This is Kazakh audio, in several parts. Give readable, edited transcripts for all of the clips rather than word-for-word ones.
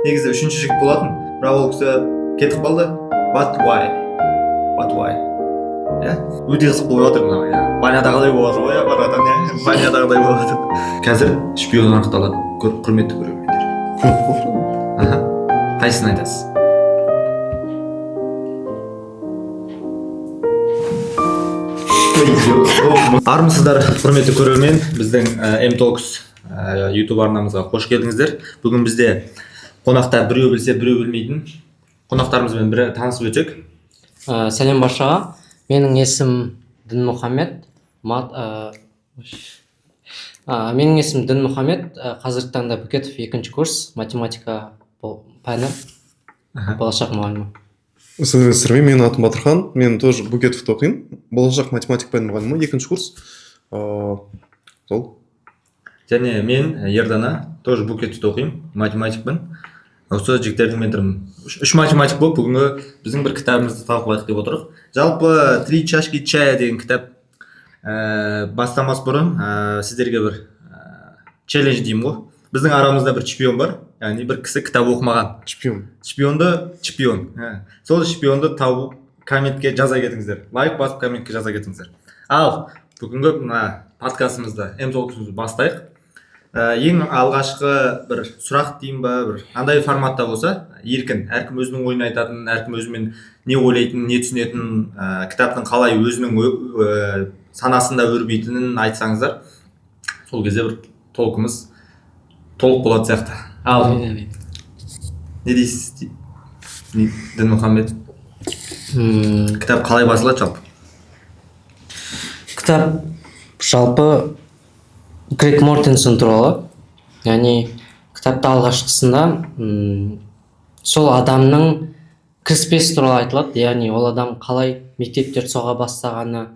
негізі үшінші жігіт болатын, бірақ ол кісі кетіп қалды. But why? Иә, өте қызық болып отыр мынау, иә. Банядағыдай болып отыр ғой, иә, барадан, иә. Банядағыдай болып отыр. Қазір шпион анықталады, құрметті көрермендер. Қайсысын айтасыз? Армысыздар, құрметті көрермен, біздің M-Talks YouTube арнамызға қош келдіңіздер. Бүгін бізде қонақта біреу білсе, біреу білмейтін қонақтарымызбен бірі танысып өтсек. Сәлем баршаға. Менің есім Дінмұхаммед. Менің есім Дінмұхаммед. Қазіргі таңда Бөкетов 2-ші курс математика пәні. Болашақ мұғалімі. Сәлем, мен атым Батырхан. Мен тоже Бөкетовта оқимын. Болашақ математика пәні мұғалімі, 2-ші курс. Сол. Және мен Ердана, тоже Бөкетовта оқимын, математикпін. Осы жігіттердің мен тұрмын. 3 математик болып, бүгінгі біздің бір кітабымызды талқылайық деп отырық. Жалпы «Три чашки чая» деген кітап бастамас бұрын сіздерге бір челлендж деймін ғой. Біздің арамызда бір шпион бар, яғни бір кісі кітап оқымаған. Шпион. Сол шпионды тауып комментке жаза кетіңіздер. Лайк басып комментке жаза кетіңіздер. Ал бүгінгі подкастымызды, M-Talks'ымызды бастайық. Ең алғашқы бір сұрақ деймін ба, бір андай форматта болса, еркін, әркім өзінің ойын айтатын, әркім өзімен не ойлайтын, не түсінетін, кітаптың қалай өзінің санасында өрбейтінін айтсаңыздар, сол кезде бір толқымыз толық болады сияқты. Ал не дейсіз, Дінмұхаммед? Кітап қалай басылады жалпы? Кітап жалпы Грег Мортенсон туралы, яғни кітапта алғашқысында сол адамның кіріспесі туралы айтылады, яғни ол адам қалай мектептер соға бастағаны,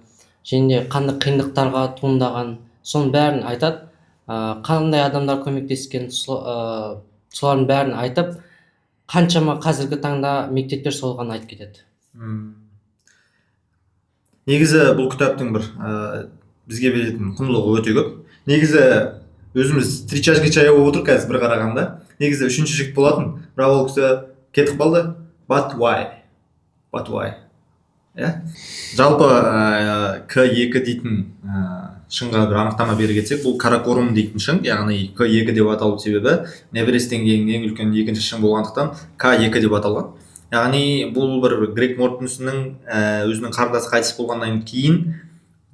және қандай қиындықтарға туындаған, соның бәрін айтады, қандай адамдар көмектескен, солардың бәрін айтып, қаншама қазіргі таңда мектептер соғылғанын айтып кетеді. Негізі бұл кітаптың бір бізге беретін құндылығы өте көп. Негізі өзіміз «Три чашки чая» болып отыр қазір бір қарағанда. Негізі 3-ші жігіт болатын, бірақ ол кісі кетіп қалды. But why? Иә? Жалпы К2 дейтін шыңға бір анықтама бере кетсек, бұл Каракорум дейтін шың, яғни К2 деп аталу себебі Эвересттен кейін ең үлкен 2-ші шың болғандықтан К2 деп аталған. Яғни бұл бір Грег Мортенсонның өзінің қарындасы қайтыс болғаннан кейін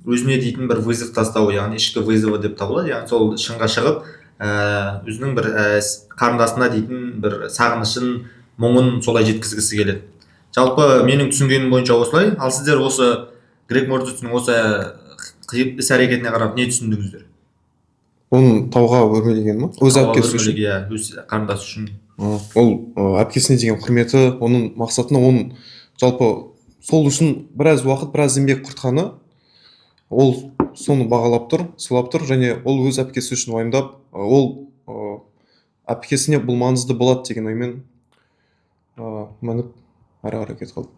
өзіне дейтін бір вызов тастауы, яғни ішкі вызовы деп табылады. Яғни сол шыңға шығып, өзінің бір қарындасына дейтін бір сағынышын, мұңын солай жеткізгісі келеді. Жалпы менің түсінгенім бойынша осылай. Ал сіздер осы Грег Мортенсонның осы іс-әрекетіне қарап не түсіндіңіздер? Оның тауға өрмелеген ма? Өз әпкесі үшін. Иә, өз қарындасы үшін. Ол әпкесіне деген құрметі, оның мақсатына, оның жалпы сол үшін біраз уақыт, біраз еңбек құртқаны, ол соны бағалап тұр, сыйлап тұр, және ол өз әпкесі үшін уайымдап, ол әпкесіне бұл маңызды болады деген оймен мініп ары қарай кетіп қалды.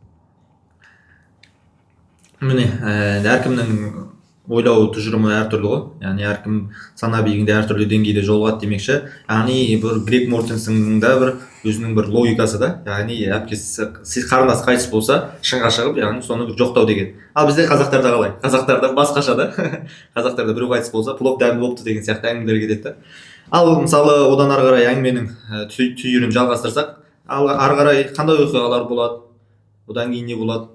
Міне, әркімнің ойлау тұжырымы әртүрлі ғой. Яғни әркім сана биігінде әртүрлі деңгейде жолығады демекші. Яғни бір Грег Мортенсонның да бір өзінің бір логикасы да, яғни әпкесі қарындасы қайтыс болса, шыңға шығып, яғни соны бір жоқтау деген. Ал бізде қазақтарда қалай? Қазақтарда басқаша да. Қазақтарда біреу қайтыс болса, плов дәмді болыпты деген сияқты әңгімелер кетеді. Ал мысалы одан ары қарай әңгіменің түйінін жалғастырсақ, ал ары қарай қандай оқиғалар болады? Одан кейін не болады?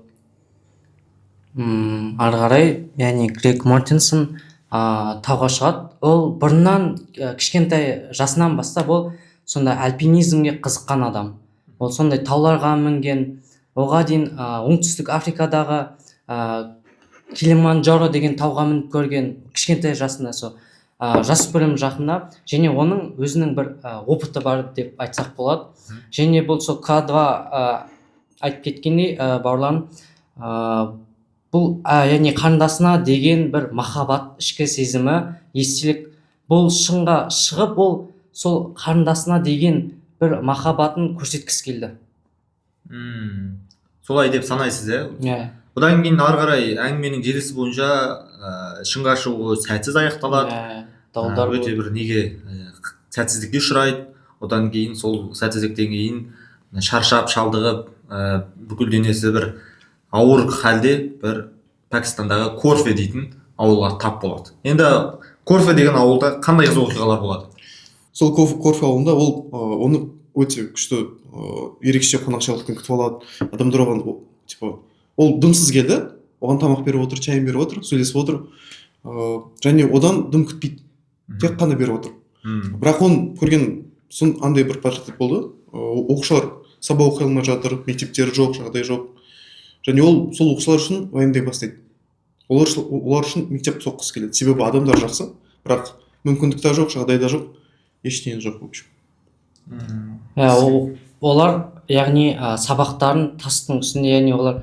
Ары қарай, яғни Грег Мортенсон тауға шығады. Ол бұрыннан кішкентай жасынан бастап ол сонда альпинизмге қызыққан адам. Ол сондай тауларға мінген, оға дейін оңтүстік Африкадағы Килиманджаро деген тауға мініп көрген кішкентай жасында, жасөспірім жақында, және оның өзінің бір опыты бар деп айтсақ болады. Және бұл сол К2 айтып кеткендей, бауырларым, бұл яғни қарындасына деген бір махаббат, ішкі сезімі, естелік. Бұл шыңға шығып, ол сол қарындасына деген бір махаббатын көрсеткісі келді. Солай деп санайсыз, иә? Одан кейін ары қарай әңгіменің желісі бойынша шыңға шығуы сәтсіз аяқталады. Өте бір неге сәтсіздікке ұшырайды. одан кейін сол сәтсіздіктен кейін шаршап шалдығып бүкіл денесі бір ауыр халде бір Пәкістандағы Корфе дейтін ауылға тап болады. Енді Корфе деген ауылда қандай қызық оқиғалар болады? сол Корфе ауылында ол оны өте күшті ерекше қонақжайлықпен күтіп алады. Адамдар оған типа ол дымсыз келді, оған тамақ беріп отыр, чайын беріп отыр, сөйлесіп отыр, және одан дым күтпейді, тек қана беріп отыр. Бірақ оны көрген соң андай бір портрет болды. Оқушылар сабақ оқи алмай жатыр, мектептері жоқ, жағдай жоқ. Және ол сол оқушылар үшін уайымдай бастайды. Олар үшін мектеп соққысы келеді. Себебі адамдар жақсы, бірақ мүмкіндік та жоқ, жағдай да жоқ, ештеңе жоқ в общем. Олар яғни сабақтарын тастың үстінде, яғни олар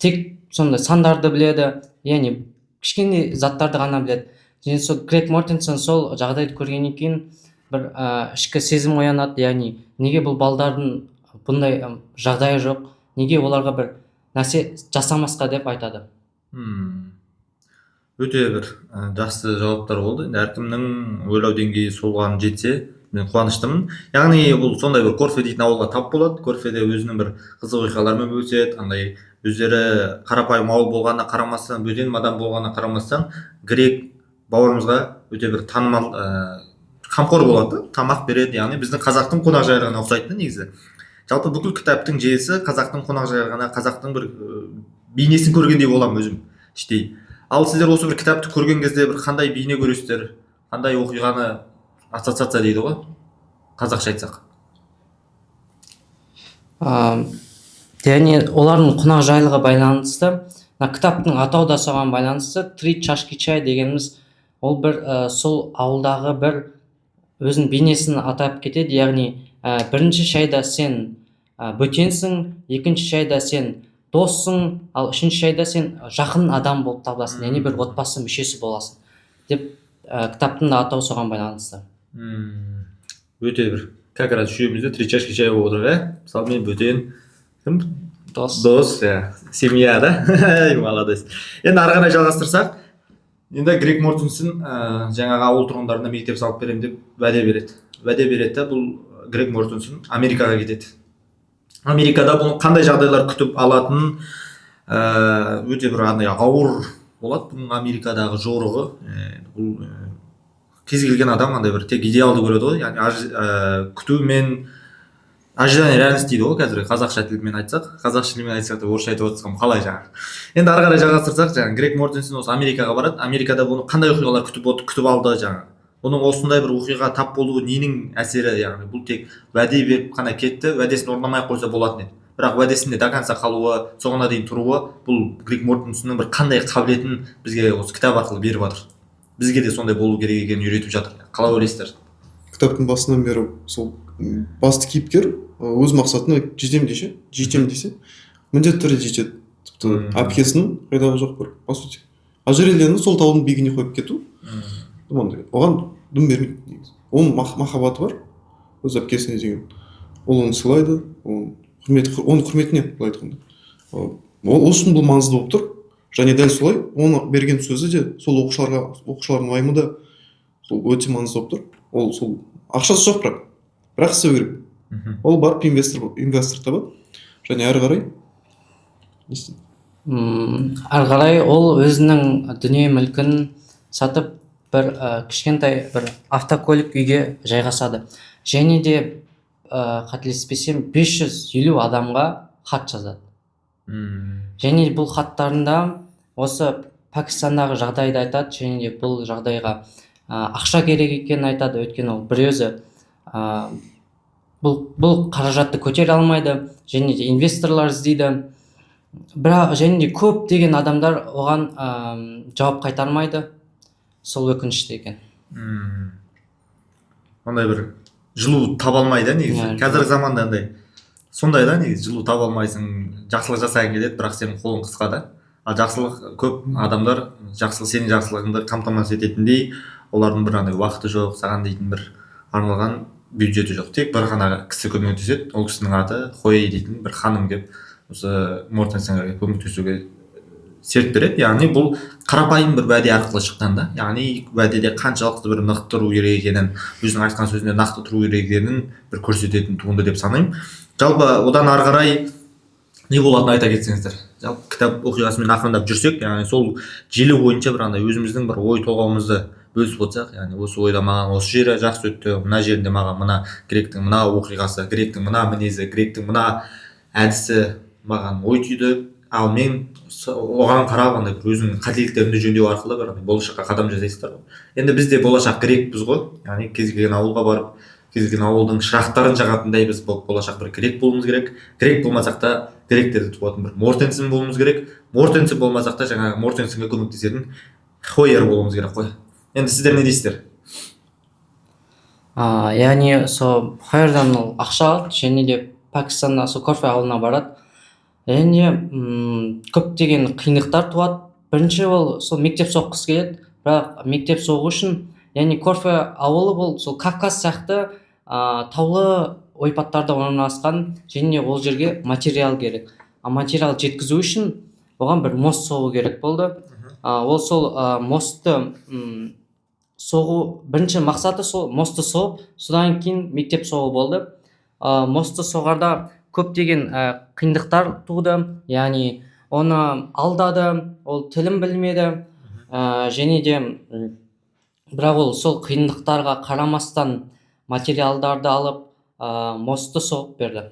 тек сондай сандарды біледі, яғни кішкене заттарды ғана біледі. Және сол Грег Мортенсон сол жағдайды көргеннен кейін бір ішкі сезім оянады, яғни неге бұл балдардың бұндай жағдайы жоқ, неге оларға бір нәрсе жасамасқа деп айтады. Өте бір жақсы жауаптар болды. Енді әркімнің ойлау деңгейі соған жетсе, мен қуаныштымын. Яғни бұл сондай бір Корфе дейтін ауылға тап болады. Корфеде өзінің бір қызық оқиғаларымен бөліседі. Андай өздері қарапайым ауыл болғанына қарамастан, бөтен адам болғанына қарамастан, Грег бауырымызға өте бір танымал қамқор болады, тамақ береді. Яғни біздің қазақтың қонақжайлығына ұқсайды негізі. Жалпы бүкіл кітаптың желісі қазақтың қонақжайлығына, қазақтың бір бейнесін көргендей боламын өзім іштей. Ал сіздер осы бір кітапты көрген кезде бір қандай бейне көресіздер, қандай оқиғаны ассоциация дейді ғой, қазақша айтсақ? Яғни олардың қонақжайлығы байланысты, кітаптың атауы да соған байланысты. Три чашки чай дегеніміз ол бір сол ауылдағы бір өзінің бейнесін атап кетеді. Яғни бірінші шайда сен бөтенсің, екінші шайда сен доссың, ал үшінші шайда сен жақын адам болып табыласың, яғни бір отбасы мүшесі боласың деп кітаптың да атауы соған байланысты. Өте бір как раз үшеумізде три чашки чай болып отырық, мысалы мен бөтен, кім? Дос, семья, да? Молодец. Енді ары қарай жалғастырсақ, енді Грег Мортенсон жаңағы ауыл тұрғындарына мектеп салып беремін деп уәде береді. Бұл Грег Мортенсон Америкаға кетеді. Америкада бұны қандай жағдайлар күтіп алатынын өте бір ауыр болады. Бұның Америкадағы жорығы, бұл кез келген адам андай бір тек идеалды көреді ғой. Яғни күту мен ожидание реальность дейді ғой, қазір қазақша тілмен айтсақ, қазақша тілмен айтсақ та орысша айтып отырсам қалай жаңағы. Енді ары қарай жалғастырсақ, жаңағы Грег Мортенсон осы Америкаға барады. Америкада бұны қандай оқиғалар күтіп алды жаңағы. Бұның осындай бір оқиға тап болуы ненің әсері, яғни бұл тек уәде беріп қана кетті, уәдесін орындамай қойса болатын еді. Бірақ уәдесінде до конца қалуы, соңына дейін тұруы, бұл Грег Мортенсонның бір қандай қабілетін бізге осы кітап арқылы беріп жатыр. Бізге де сондай болу керек екенін үйретіп жатыр. Қалай ойлайсыздар? Кітаптың басынан бері сол басты кейіпкер өз мақсатына жетем десе, міндетті түрде жетеді. Тіпті әпкесінің қайдағы жоқ бір, по сути. Ожерельені сол таудың биігіне қойып кету, оған дым бермейді негізі. Оның махаббаты бар, өз әпкесіне деген. Ол оны сыйлайды, оның құрметіне былай айтқанда. Ол үшін бұл маңызды болып тұр. Және дәл солай, оны берген сөзі де сол оқушылардың уайымы да сол өте маңызды болып тұр. Ол сол ақшасы жоқ бірақ істеу керек. Ол барып инвестор табады. Және әрі қарай не істейді? Әрі қарай ол өзінің дүние мүлкін сатып бір кішкентай бір автокөлік үйге жайғасады. Және де қателеспесем 550 адамға хат жазады. Және бұл хаттарында осы Пәкістандағы жағдайды айтады, және де бұл жағдайға ақша керек екенін айтады. Өйткені ол бір өзі бұл қаражатты көтере алмайды, және де инвесторлар іздейді. Бірақ және де көп деген адамдар оған жауап қайтармайды. Сол өкінішті екен. Ондай бір жылу таба алмайды негізі. Қазіргі заманда андай сондай да негізі, жылу таба алмайсың, жақсылық жасағың келеді, бірақ сенің қолың қысқа да. Ал жақсылық көп адамдар сенің жақсылығыңды қамтамасыз ететіндей, олардың бір андай уақыты жоқ, саған дейтін бір арналған бюджеті жоқ. Тек бір ғана кісі көмектеседі, ол кісінің аты Хойи дейтін бір ханым келіп осы Мортенсонға көмектесуге серт береді. Яғни бұл қарапайым бір уәде арқылы шыққан да. Яғни уәдеде қаншалықты бір нақты тұру керек екенін, өзінің айтқан сөзінде нақты тұру керек екенін бір көрсететін туынды деп санаймын. Жалпы одан ары қарай не болатынын айта кетсеңіздер. Жалпы кітап оқиғасымен ақырындап жүрсек, яғни сол желі бойынша бір андай өзіміздің бір ой толғауымызды бөлісіп отырсақ, яғни осы ойда маған осы жері жақсы өтті, мына жерінде маған мына Гректің мына оқиғасы, Гректің мына мінезі, Гректің мына әдісі маған ой түйді, ал мен оған қарап андай бір өзімнің қателіктерімді жөндеу арқылы бір болашаққа қадам жасайсыздар ғой. Енді біз де болашақ грекпіз ғой, яғни кез келген ауылға барып, кез келген ауылдың шырақтарын жағатындай біз болашақ бір грек болуымыз керек. Грек болмасақ та гректерді туатын бір мортенсен болуымыз керек. Мортенсен болмасақ та жаңағы мортенсенге көмектесетін хойер болуымыз керек қой. Енді сіздер не дейсіздер? Яғни сол хайырдан ол ақша алады және де Пәкістанда сол кофе ауылына барады. Және көптеген қиындықтар туады. Бірінші ол сол мектеп соққысы келеді, бірақ мектеп соғу үшін, яғни кофе ауылы бұл сол Кавказ сияқты таулы ойпаттарда орналасқан, және ол жерге материал керек. Материал жеткізу үшін оған бір мост соғу керек болды. Ол сол мостты соғу, бірінші мақсаты сол мостты соғып, содан кейін мектеп соғу болды. Мостты соғарда көптеген қиындықтар туды, яғни оны алдады, ол тілін білмеді, және де бірақ ол сол қиындықтарға қарамастан материалдарды алып мостты соғып берді.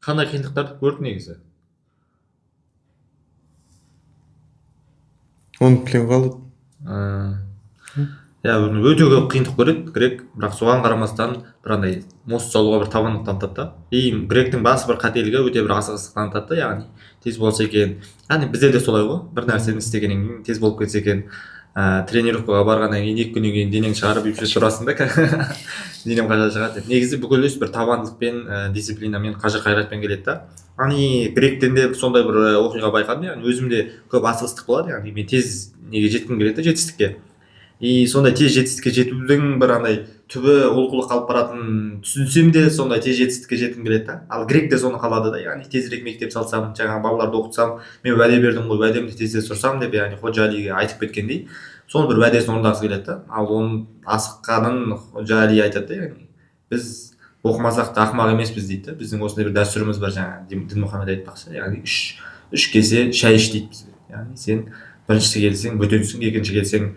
Қандай қиындықтарды көрді негізі? Оны білген қалды. Өте көп қиындық көреді грек, бірақ соған қарамастан бір андай мост салуға бір табандылық танытады да. Гректің басы бір қателігі өте бір асығыстық танытады, яғни тез болса екен. Яғни бізде де солай ғой, бір нәрсені істегеннен кейін тез болып кетсе екен, тренировкаға барғаннан кейін 2 күннен кейін денең шығарып үйіп тұрасың да. Денем қашан шығады деп. Негізі бүкіл іс бір табандылықпен, дисциплинамен, қажыр қайратпен келеді да. Яғни гректен де сондай бір оқиға байқадым, яғни өзімде көп асығыстық болады, яғни мен тез неге жеткім келеді жетістікке. Сондай тез жетістікке жетудің бір андай түбі олқылық қалып баратынын түсінсем де сондай тез жетістікке жеткім келеді да. Ал грек те соны қалады да, яғни тезірек мектеп салсам, жаңағы балаларды оқытсам, мен уәде бердім ғой, уәдемді тез тұрсам деп, яғни Ходжа Алиге айтып кеткендей, соны бір уәдесін орындағысы келеді да. Ал оның асыққанын Ходжа Али айтады да, яғни біз оқымасақ та ақымақ емеспіз дейді да. Біздің осындай бір дәстүріміз бар, жаңағы Дінмұхаммед айтпақшы, яғни үш кесе шай іш дейді бізге. Яғни сен біріншісі келсең бөтенсің, екінші келсең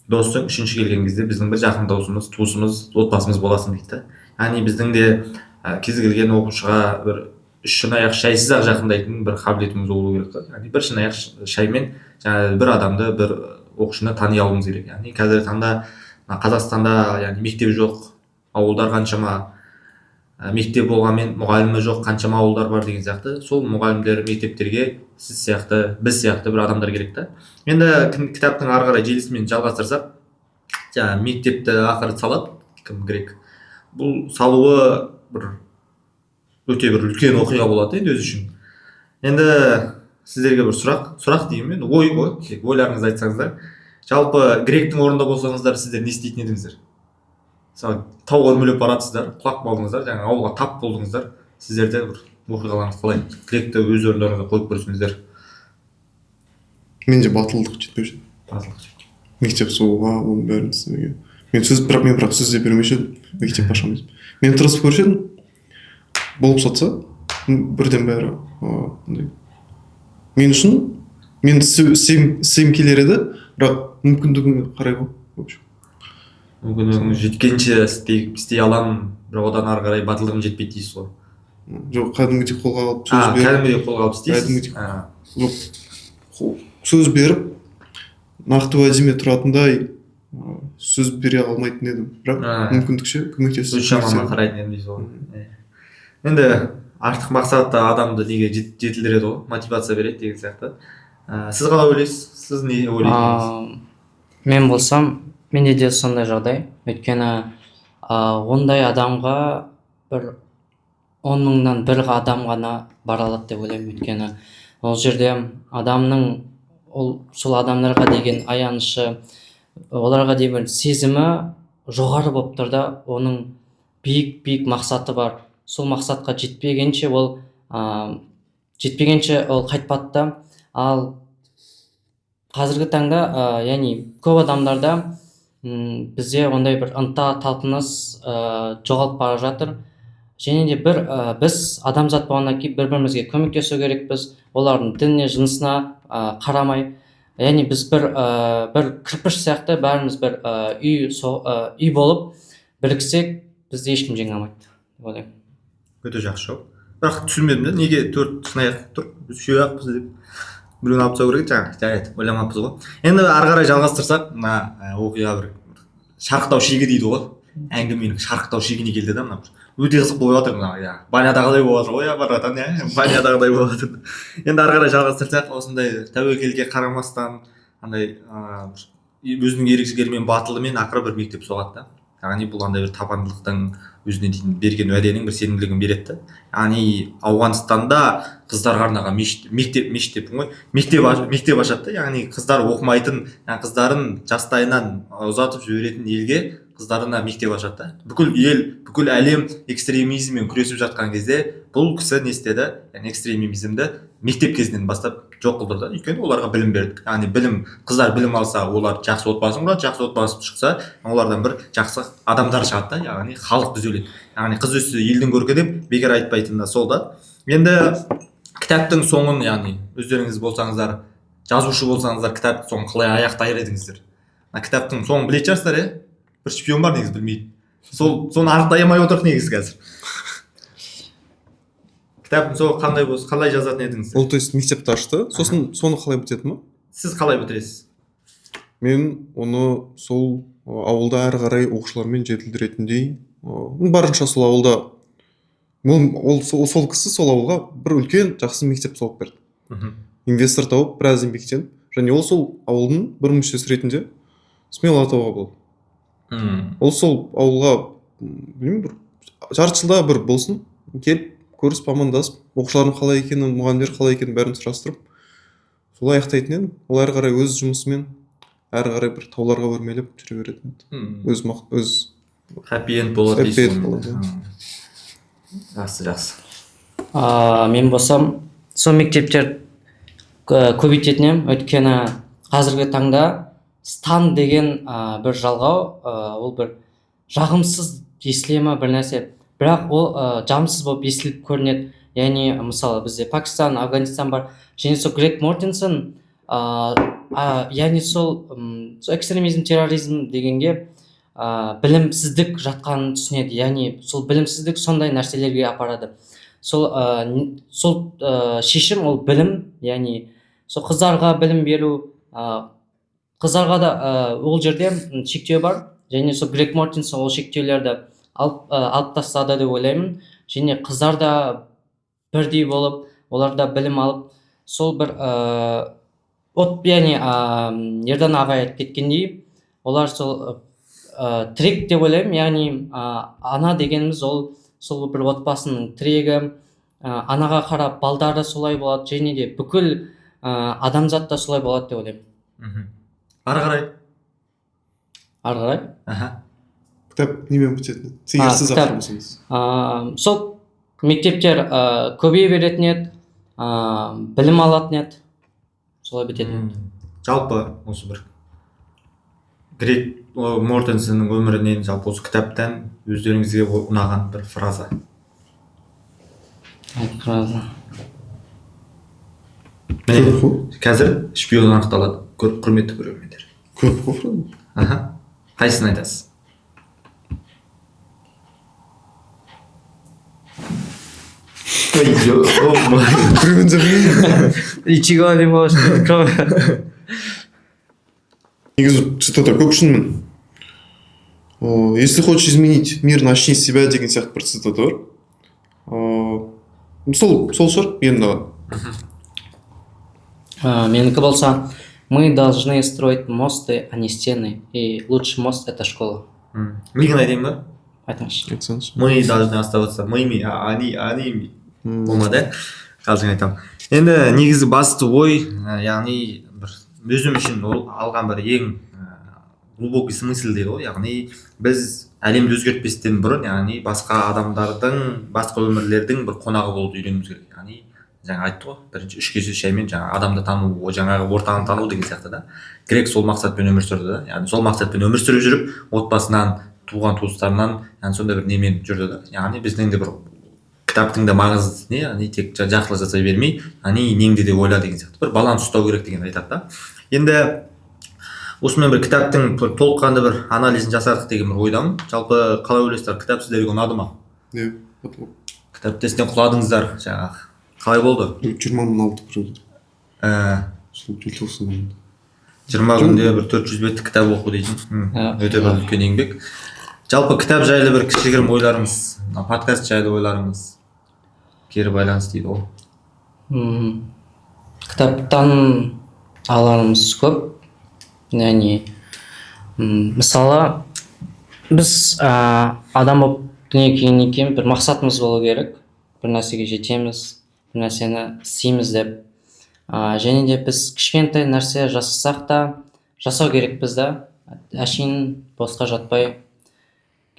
доссың, үшінші келген кезде біздің бір жақын досымыз, туысымыз, отбасымыз боласың дейді да. Яғни біздің де кез келген оқушыға бір үш шынаяқ шайсыз ақ жақындайтын бір қабілетіміз болу керек қой. Яғни бір шынаяқ шаймен жаңағы бір адамды, бір оқушыны тани алуымыз керек. Яғни қазіргі таңда Қазақстанда яғни мектеп жоқ, ауылдар қаншама, мектеп болғанмен мұғалімі жоқ қаншама ауылдар бар деген сияқты. Сол мұғалімдер мектептерге сіз сияқты, біз сияқты бір адамдар керек та. Енді кітаптың ары қарай желісімен жалғастырсақ, жаңағы мектепті ақыры салады кім грек. Бұл салуы бір өте бір үлкен оқиға болады енді өзі үшін. Енді сіздерге бір сұрақ деймін, енді ой ғой, тек ойларыңызды айтсаңыздар. Жалпы гректің орнында болсаңыздар сіздер не істейтін едіңіздер? Мысалы тауға үрмелеп баратсыздар, құлап қалдыңыздар, жаңағы ауылға тап болдыңыздар, сіздерде бір оқиғаларыңыз қалай? Гректі өз орындарыңызға қойып көрсеңіздер. Менде батылдық жетпеуші. Мектеп соғуға, оның бәрін істемеге. Бірақ сөз де бермеуші едім, мектеп ашамыз. Мен тырысып көрші едім, болып сатса, бірден бәрі. Мен үшін, мен істегім келер еді, бірақ мүмкіндігіме қарай ғой. Мүмкін жеткенше істей аламын, бірақ одан ары қарай батылдығым жетпейді дейсіз ғой. Жоқ, кәдімгідей қолға алып сөз беріп. Кәдімгідей қолға алып істейсіз. Жоқ, сөз беріп, нақты уәдеме тұратындай сөз бере алмайтын едім. Бірақ мүмкіндікше көмектесіп. Өз шамама қарайтын едім дейсіз ғой. Енді артық мақсатты адамды неге жетілдіреді ғой, мотивация береді деген сияқты. Сіз қалай ойлайсыз? Сіз не ойлайсыз? Мен болсам, менде де сондай жағдай. Өйткені ондай адамға бір 10 мыңнан бір адам ғана бара алады деп ойлаймын. Өйткені ол жерде адамның сол адамдарға деген аянышы, оларға деген сезімі жоғары болып тұр да, оның биік мақсаты бар. Сол мақсатқа жетпегенше ол қайтпады да. Ал қазіргі таңда яғни көп адамдарда бізде ондай бір ынта талпыныс жоғалып бара жатыр. Және де біз адамзат болғаннан кейін бір бірімізге көмектесу керекпіз, олардың дініне жынысына қарамай. Яғни біз бір кірпіш сияқты бәріміз бір үй болып біріксек, бізді ешкім жеңе алмайды деп ойлаймын. Өте жақсы жауап. Бірақ түсінбедім да, неге 4 снайық тұр, біз үшеу-ақпыз деп. Біреуін алып тастау керек, жарайды, ойламаппыз ғой. Енді ары қарай жалғастырсақ, мына оқиға бір шарықтау шегі дейді ғой. Әңгіменің шарықтау шегіне келді да, мына өте қызық болып жатыр мына, банядағыдай болып жатыр ғой, баратан, банядағыдай болып жатыр. Енді ары қарай жалғастырсақ, осындай тәуекелге қарамастан, андай өзінің ерік-жігерімен, батылымен ақыры бір мектеп соғады да. Яғни бұл андай бір табандылықтың өзіне дейін берген уәденің бір сенімділігін береді. Яғни Ауғанстанда қыздарға арналған мектеп ашады. Яғни қыздар оқымайтын, қыздарын жастайынан ұзатып жіберетін елге қыздарына мектеп ашады. Бүкіл әлем экстремизммен күресіп жатқан кезде бұл кісі не істеді? Яғни экстремизмді мектеп кезінен бастап жоқ қылдырды. Өйткені оларға білім берді. Яғни қыздар білім алса, олар жақсы отбасын құрады, жақсы отбасы шықса, олардан бір жақсы адамдар шығады да, яғни халық түзеледі. Яғни қыз өссе елдің көркі деп бекер айтпайтын да сол да. Енді кітаптың соңын, яғни өздеріңіз болсаңыздар, жазушы болсаңыздар, кітаптың соңын қалай аяқтар едіңіздер? Кітаптың соңын білетін шығарсыздар, иә? Бір шпион бар негізі білмейді. Соны анықтай алмай отырық негізі қазір. Кітаптың соңы қандай болса, қалай жазатын едіңіз? Ол то есть мектепті ашты, сосын соны қалай бітеді ма? Сіз қалай бітіресіз? Мен оны сол ауылда әрі қарай оқушылармен жетілдіретіндей, барынша сол ауылда, сол кісі сол ауылға бір үлкен жақсы мектеп соғып берді. Инвестор тауып, біраз еңбектеніп, және ол сол ауылдың бір мүшесі ретінде смело атауға болады. Ол сол ауылға, білмеймін, бір жарты жылда бір болсын, келіп, көрісіп, амандасып, оқушылардың қалай екенін, мұғалімдер қалай екенін бәрін сұрастырып, солай аяқтайтын едім. Ол әрі қарай өз жұмысымен, әрі қарай бір тауларға өрмелеп жүре беретін еді. Өз Happy end болады дейсің. Жақсы. Мен болсам, сол мектептер көбейтетін едім, өйткені қазіргі таңда стан деген бір жалғау, ол бір жағымсыз естіле бір нәрсе. Бірақ ол жамсыз болып естіліп көрінеді. Яғни мысалы бізде Пакистан, Афганистан бар. Және сол Грег Мортенсон, яғни сол экстремизм, терроризм дегенге білімсіздік жатқанын түсінеді. Яғни сол білімсіздік сондай нәрселерге апарады. Сол шешім, ол білім, яғни сол қыздарға білім беру, қыздарға да ол жерде шектеу бар. Және сол Грег Мортенсон ол шектеулерді алып тастады деп ойлаймын. Және қыздар да бірдей болып, олар да білім алып, сол бір яғни Ердан ағай айтып кеткендей, олар сол тірек деп ойлаймын. Яғни ана дегеніміз ол сол бір отбасының тірегі, анаға қарап балдары солай болады, және де бүкіл адамзат да солай болады деп ойлаймын. Ары қарай? Кітап немен бітетін еді? Егер сіз ақыр болсаңыз. Сол мектептер көбейе беретін еді, білім алатын еді, солай бітетін еді. Жалпы осы бір Грег Мортенсонның өмірінен, жалпы осы кітаптан өздеріңізге ұнаған бір фраза. Фраза. Қазір шпион анықталады, көп құрметті көрермендер. Көп қой фраза. Қайсысын айтасыз? Біреуін де білмеймін. Ичиго не можешь. Негізі цитата көп шынымен. Если хочешь изменить мир, начни с себя деген сияқты бір цитата бар. Сол шығар енді. Менікі болса, мы должны строить мосты, а не стены. И лучший мост — это школа. Мигін айтайын ба? Айтыңызшы. Мы должны оставаться моими, а они болмады. Қалжың айтамын. Енді негізі басты ой, яғни өзім үшін алған бір ең глубокий смысл дейді ғой. Яғни біз әлемді өзгертпестен бұрын, яғни басқа адамдардың, басқа өмірлердің бір қонағы болуды үйренуіміз керек. Яғни жаңа айтты ғой бірінші 3 кесе шаймен жаңа адамды тану жаңағы ортаны тану деген сияқты да. Грек сол мақсатпен өмір сүрді да, яғни сол мақсатпен өмір сүріп жүріп отбасынан туған туыстарынан яғни сондай бір немен жүрді да. Яғни біздің де бір кітаптың да маңызы не, яғни тек жақсылық жасай бермей, яғни неңді де ойла деген сияқты бір баланс ұстау керек деген айтады да. Енді осымен бір кітаптың бір толыққанды бір анализін жасадық деген бір ойдамын. Жалпы қалай ойлайсыздар, кітап сіздерге ұнады ма? иә Кітап тестен құладыңыздар жаңағы. Қалай болды? 20 мың алды біреу сол желтоқсан 20 күнде бір 400 беттік кітап оқу дейтін. Өте бір үлкен еңбек. Жалпы кітап жайлы бір кішігірім ойларыңыз, подкаст жайлы ойларыңыз кері байланыс дейді ғой. Кітаптан аларымыз көп. Яғни мысалы біз адам болып дүниеге келгеннен кейін бір мақсатымыз болу керек, бір нәрсеге жетеміз, бір нәрсені істейміз деп. Және де біз кішкентай нәрсе жасасақ та жасау керекпіз да, әшейін босқа жатпай.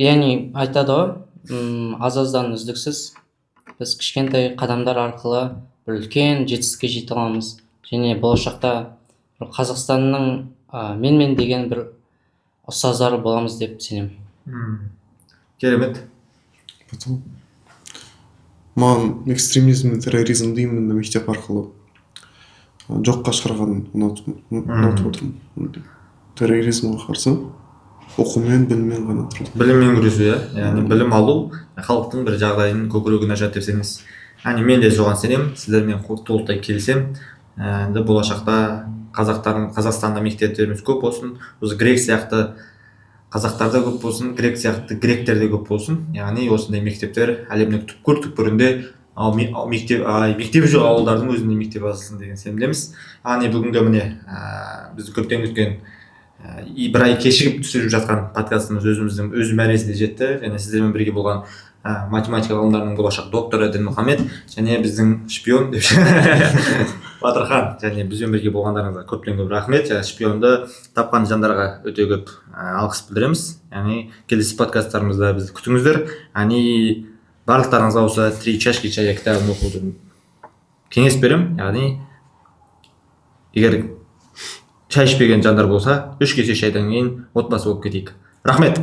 Яғни айтады ғой, аз-аздан үздіксіз біз кішкентай қадамдар арқылы бір үлкен жетістікке жете аламыз. Және болашақта Қазақстанның менмен деген бір ұстаздары боламыз деп сенемін. Керемет. Потом маған экстремизм мен терроризмді именно мектеп арқылы жоққа шығарған ұнатып отырмын. Терроризмға қарсы оқумен, біліммен ғана тұрды. Біліммен күресу, яғни білім алу халықтың бір жағдайын көкірегін ашады деп сенесіз. Яғни мен де соған сенемін, сіздермен толықтай келісемін. Енді болашақта Қазақстанда мектептеріміз көп болсын, осы грек сияқты қазақтарда көп болсын, грек сияқты гректерде көп болсын. Яғни осындай мектептер әлемнің түкпір-түкпірінде, мектебі жоқ ауылдардың өзінде мектеп ашылсын деген сенімдеміз. Яғни бүгінгі міне бізді көптен күткен бір ай кешігіп түсіріп жатқан подкастымыз өз мәресіне жетті. Және сіздермен бірге болған математика ғылымдарының болашақ докторы Дінмұхамед және біздің шпион деп Батырхан, және бізбен бірге болғандарыңызға көптен көп рахмет. Шпионды тапқан жандарға өте көп алғыс білдіреміз. Яғни келесі подкасттарымызда бізді күтіңіздер. Яғни барлықтарыңызға осы 3 чашки чая кітабын оқуды кеңес беремін. Яғни егер шай ішпеген жандар болса 3 кесе шайдан кейін отбасы болып кетейік. Рахмет.